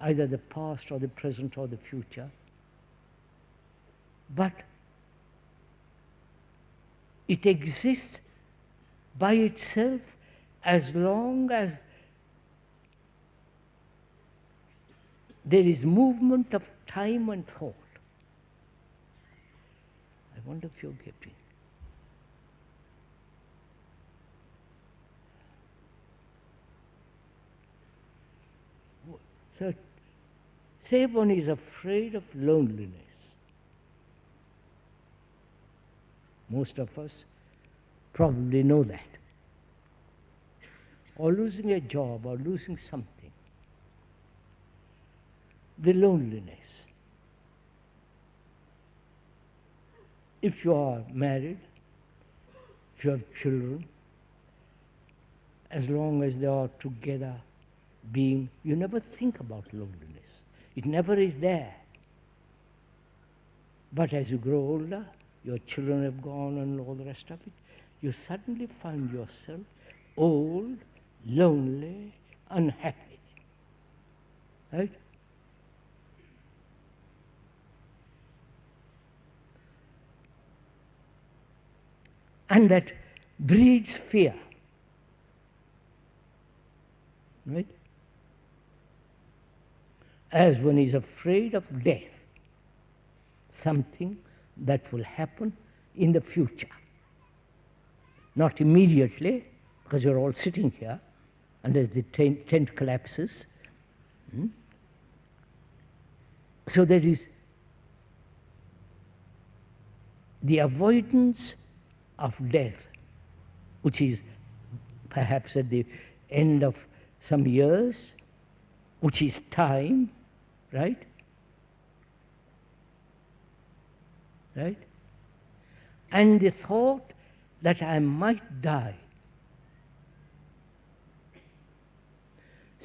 either the past or the present or the future, but it exists by itself as long as there is movement of time and thought. I wonder if you're getting. So, say one is afraid of loneliness. Most of us probably know that. Or losing a job, or losing something. The loneliness. If you are married, if you have children, as long as they are together, you never think about loneliness. It never is there. But as you grow older, your children have gone and all the rest of it, you suddenly find yourself old, lonely, unhappy. Right? And that breeds fear. Right? As one is afraid of death, something that will happen in the future. Not immediately, because you're all sitting here, and as the tent collapses. So there is the avoidance of death, which is perhaps at the end of some years, which is time, right? Right? And the thought that I might die.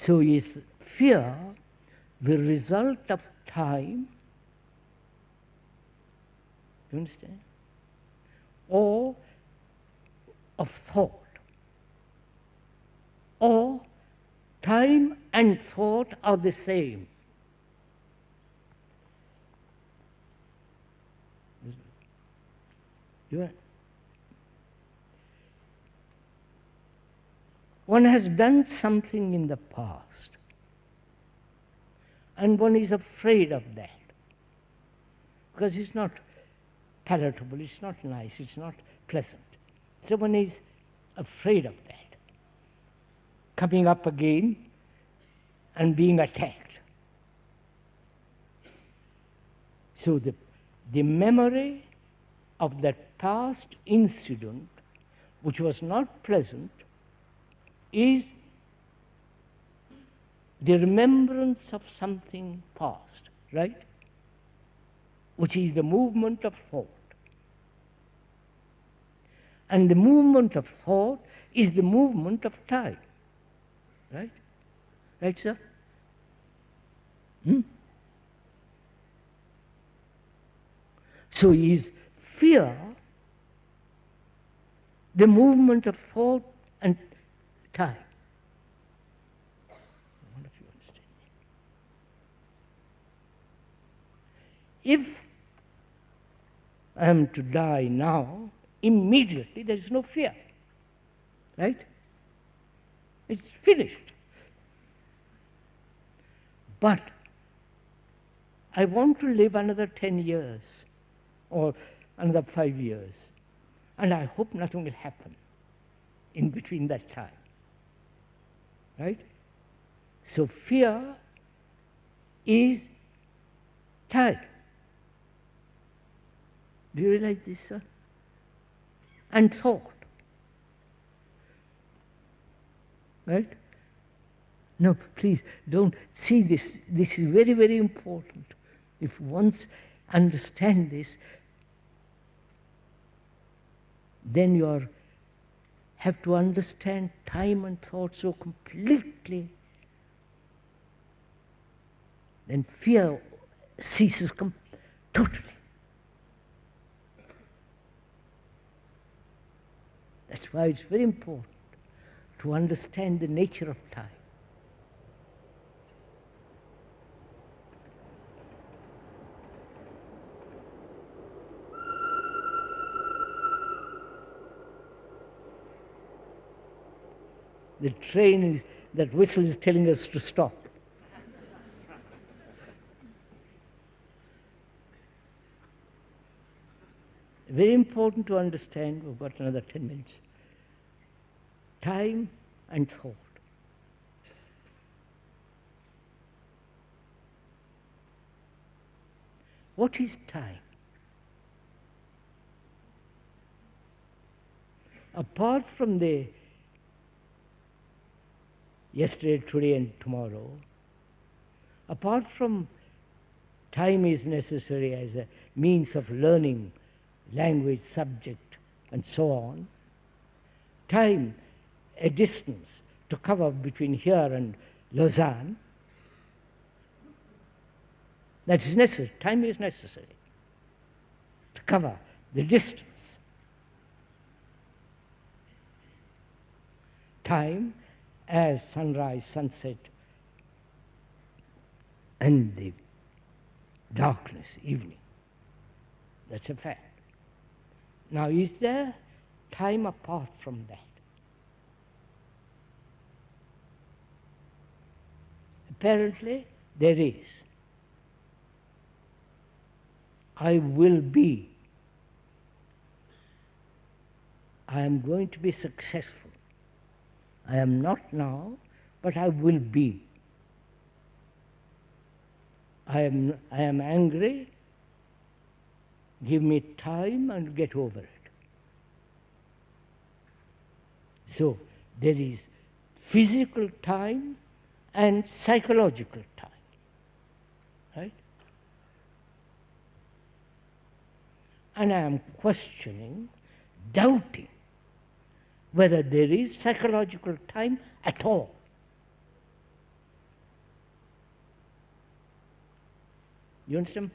So is fear the result of time, you understand? Or of thought? Or time and thought are the same? One has done something in the past, and one is afraid of that, because it's not palatable, it's not nice, it's not pleasant. So one is afraid of that, coming up again and being attacked. So the memory of that past incident, which was not pleasant, is the remembrance of something past, right? Which is the movement of thought. And the movement of thought is the movement of time, right? Right, sir? So is fear the movement of thought and time? I wonder if you understand. If I am to die now, immediately there is no fear, right? It's finished. But I want to live another 10 years or another 5 years, and I hope nothing will happen in between that time, right? So fear is time. Do you realize this, sir? And thought, right? No, please don't see this. This is very, very important. If once understand this, then you have to understand time and thought so completely. Then fear ceases totally. That's why it's very important to understand the nature of time. The train that whistle is telling us to stop. Very important to understand. We've got another 10 minutes. Time and thought. What is time? Apart from the yesterday, today, and tomorrow, apart from time is necessary as a means of learning language, subject, and so on, time, a distance to cover between here and Lausanne, that is necessary. Time is necessary. to cover the distance. Time as sunrise, sunset, and the darkness, evening. That's a fact. Now, is there time apart from that? Apparently, there is. I will be. I am going to be successful. I am not now, but I will be. I am angry. Give me time and get over it. So there is physical time and psychological time, right? And I am questioning, doubting whether there is psychological time at all. You understand?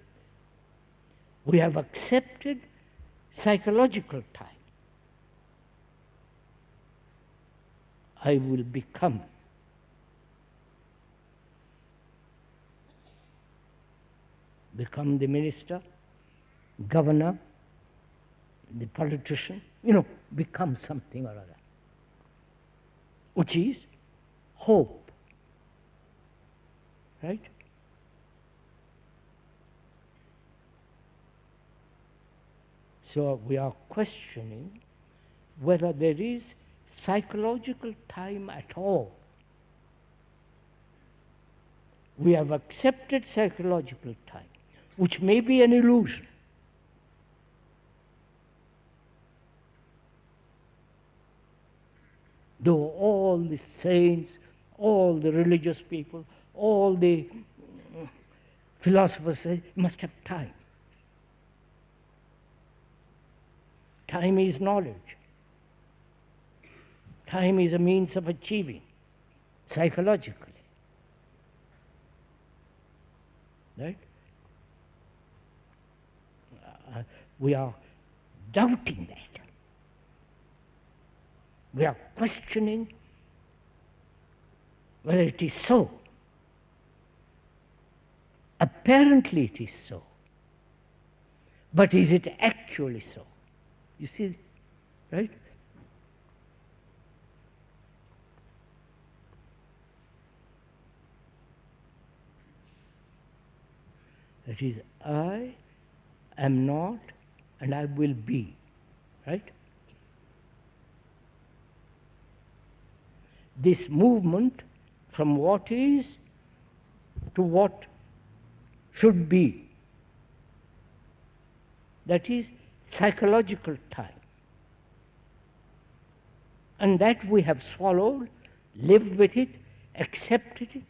We have accepted psychological time. I will become. Become the minister, governor, the politician, become something or other, which is hope, right? So we are questioning whether there is psychological time at all. We have accepted psychological time, which may be an illusion. Though all the saints, all the religious people, all the philosophers say, you must have time. Time is knowledge. Time is a means of achieving psychologically. Right? We are doubting that. We are questioning whether it is so. Apparently it is so. But is it actually so? You see, right? That is, I am not and I will be, right? This movement from what is to what should be, that is psychological time. And that we have swallowed, lived with it, accepted it,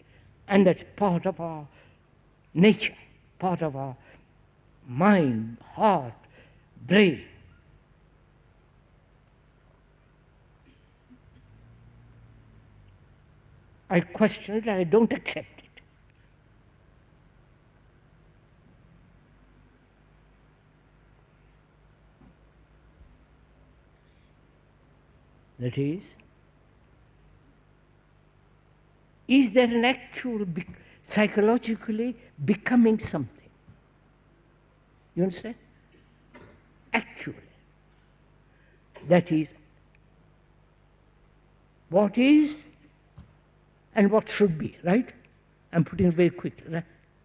and that's part of our nature, part of our mind, heart, brain. I question it, I don't accept it. That is there an actual psychologically becoming something? You understand? Actually. That is what is and what should be, right? I'm putting it very quickly. Right?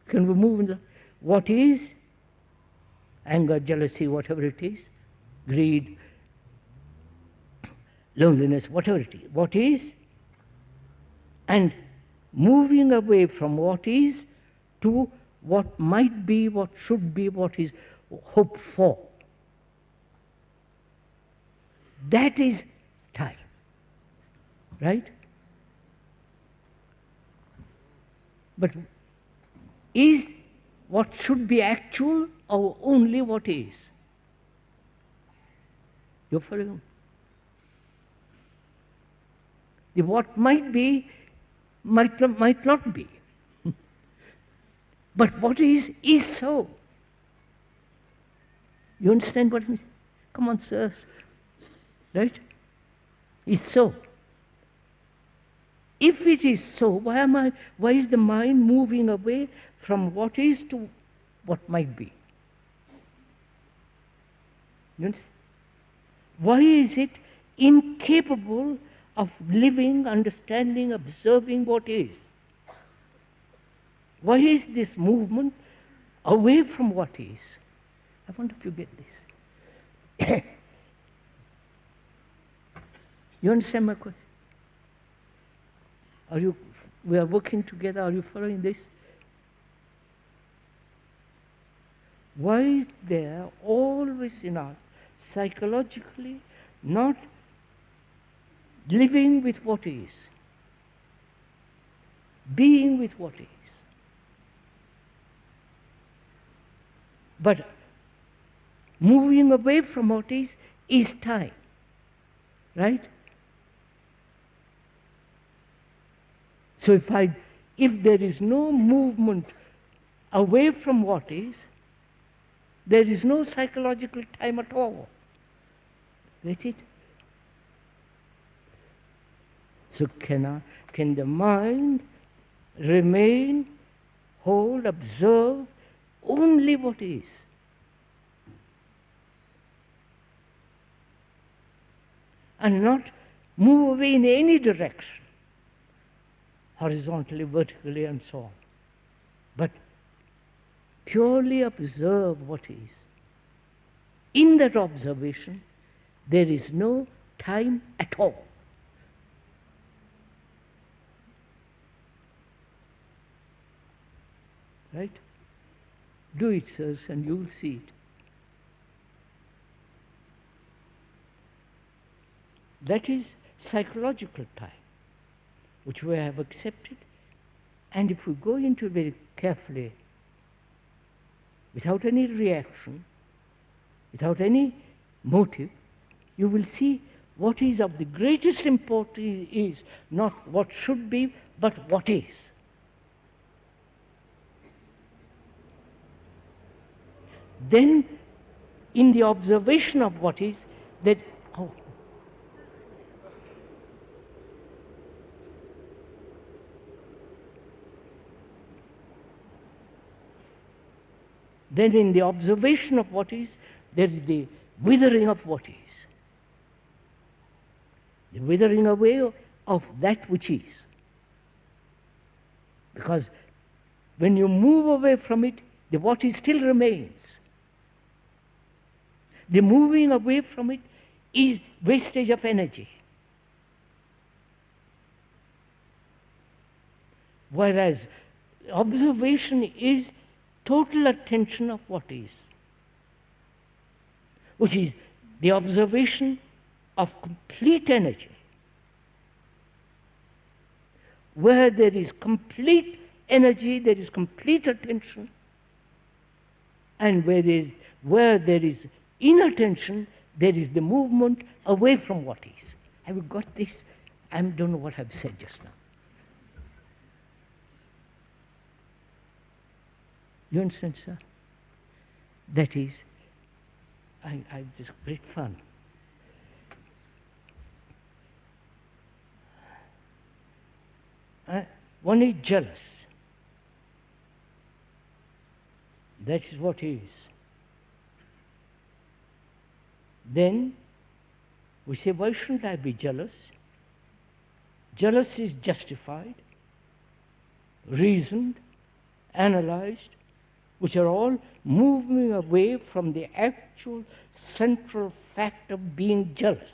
Can we move in the what is, anger, jealousy, whatever it is, greed, loneliness, whatever it is. What is, and moving away from what is to what might be, what should be, what is hoped for. That is time, right? But is what should be actual or only what is? You're following? The what might be might not be. But what is so. You understand what I mean? Come on, sirs. Right? It's so. If it is so, why is the mind moving away from what is to what might be? You understand? Why is it incapable of living, understanding, observing what is? Why is this movement away from what is? I wonder if you get this. You understand my question? We are working together, are you following this? Why is there always in us, psychologically, not living with what is, being with what is? But moving away from what is time, right? So if there is no movement away from what is, there is no psychological time at all. Get it? So can the mind remain, hold, observe only what is? And not move away in any direction, horizontally, vertically, and so on. But purely observe what is. In that observation, there is no time at all. Right? Do it, sirs, and you will see it. That is psychological time, which we have accepted. And if we go into it very carefully, without any reaction, without any motive, you will see what is of the greatest importance is not what should be, but what is. Then, in the observation of what is, that, then in the observation of what is, there is the withering of what is. The withering away of that which is. Because when you move away from it, the what is still remains. The moving away from it is wastage of energy. Whereas observation is total attention of what is, which is the observation of complete energy. Where there is complete energy, there is complete attention, and where there is inattention, there is the movement away from what is. Have you got this? I don't know what I've said just now. You understand, sir? That is, this great fun. One is jealous. That is what is. Then we say, why shouldn't I be jealous? Jealousy is justified, reasoned, analyzed, which are all moving away from the actual central fact of being jealous.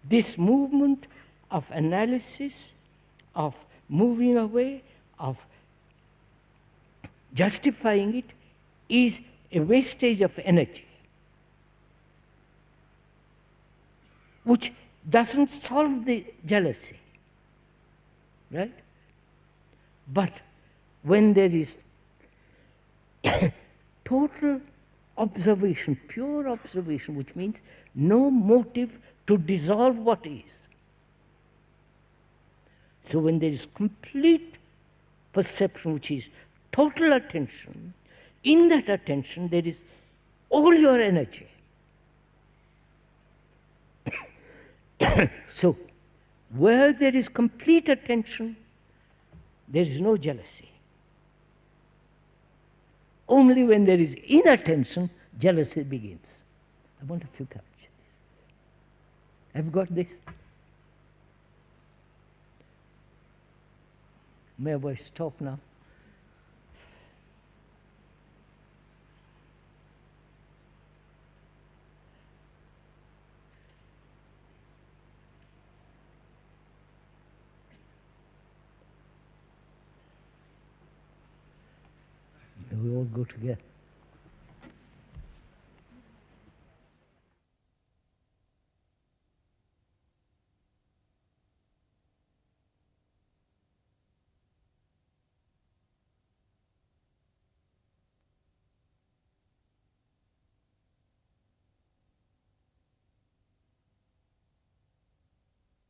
This movement of analysis, of moving away, of justifying it, is a wastage of energy, which doesn't solve the jealousy, right? But when there is total observation, pure observation, which means no motive to dissolve what is. So when there is complete perception, which is total attention, in that attention there is all your energy. So, where there is complete attention, there is no jealousy. Only when there is inattention, jealousy begins. I wonder if you capture this. Have you got this? May I stop now? We all go together.